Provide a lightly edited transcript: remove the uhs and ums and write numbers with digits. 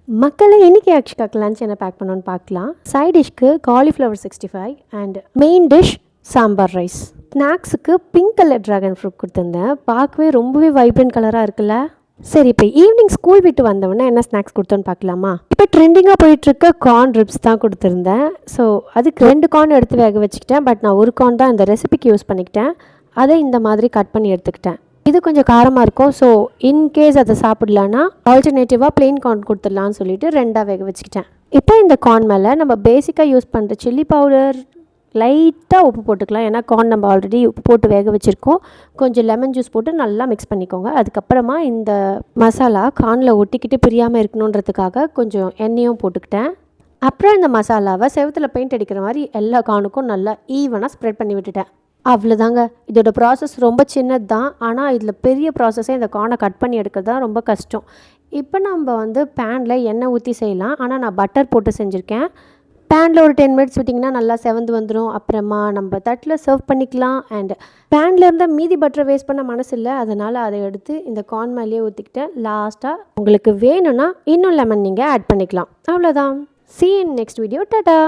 மக்களே இன்னைக்கு அக்ஷகாக்கு லஞ்ச் என்ன பேக் பண்ணணும்னு பார்க்கலாம். சைட் டிஷ்க்கு cauliflower 65 and main dish sambar rice. ஸ்நாக்ஸுக்கு பிங்க் கலர் ட்ராகன் ஃப்ரூட் கொடுத்துருந்தேன். பார்க்கவே ரொம்பவே வைப்ரண்ட் கலராக இருக்குல்ல. சரி, இப்போ ஈவினிங் ஸ்கூல் விட்டு வந்தவொடனே என்ன ஸ்நாக்ஸ் கொடுத்தோன்னு பார்க்கலாமா. இப்போ ட்ரெண்டிங்காக போயிட்டுருக்க கார்ன் ரிப்ஸ் தான் கொடுத்துருந்தேன். ஸோ அதுக்கு 2 கார்ன் எடுத்து வேக வச்சுக்கிட்டேன். பட் நான் ஒரு கார்ன் தான் இந்த ரெசிபிக்கு யூஸ் பண்ணிக்கிட்டேன். அதை இந்த மாதிரி கட் பண்ணி எடுத்துக்கிட்டேன். இது கொஞ்சம் காரமாக இருக்கும். ஸோ இன்கேஸ் அதை சாப்பிடலான்னா ஆல்டர்னேட்டிவாக பிளெயின் கார்ன் கொடுத்துடலான்னு சொல்லிட்டு 2ஆக வேக வச்சுக்கிட்டேன். இப்போ இந்த கார்ன் மேலே நம்ம பேசிக்காக யூஸ் பண்ணுற சில்லி பவுடர், லைட்டாக உப்பு போட்டுக்கலாம். ஏன்னா கார்ன் நம்ம ஆல்ரெடி உப்பு போட்டு வேக வச்சுருக்கோம். கொஞ்சம் லெமன் ஜூஸ் போட்டு நல்லா மிக்ஸ் பண்ணிக்கோங்க. அதுக்கப்புறமா இந்த மசாலா கார்னில் ஒட்டிக்கிட்டு பிரியாமல் இருக்கணுன்றதுக்காக கொஞ்சம் எண்ணெயும் போட்டுக்கிட்டேன். அப்புறம் இந்த மசாலாவை செவத்தில் பெயிண்ட் அடிக்கிற மாதிரி எல்லா கார்னுக்கும் நல்லா ஈவனாக ஸ்ப்ரெட் பண்ணி விட்டுட்டேன். அவ்வளோதாங்க. இதோட ப்ராசஸ் ரொம்ப சின்னது தான். ஆனால் இதில் பெரிய ப்ராசஸே இந்த கார்னை கட் பண்ணி எடுக்கிறது தான் ரொம்ப கஷ்டம். இப்போ நம்ம பேனில் எண்ணெய் ஊற்றி செய்யலாம். ஆனால் நான் பட்டர் போட்டு செஞ்சுருக்கேன். பேனில் ஒரு 10 மினிட்ஸ் விட்டிங்கன்னா நல்லா செவந்து வந்துடும். அப்புறமா நம்ம தட்டில் சர்வ் பண்ணிக்கலாம். அண்ட் பேனில் இருந்தால் மீதி பட்டரை வேஸ்ட் பண்ண மனசு இல்லை. அதனால் அதை எடுத்து இந்த கார்ன் மேலேயே ஊற்றிக்கிட்டேன். லாஸ்ட்டாக உங்களுக்கு வேணும்னா இன்னும் லெமன் நீங்கள் ஆட் பண்ணிக்கலாம். அவ்வளோதான். See you in next video. Tada!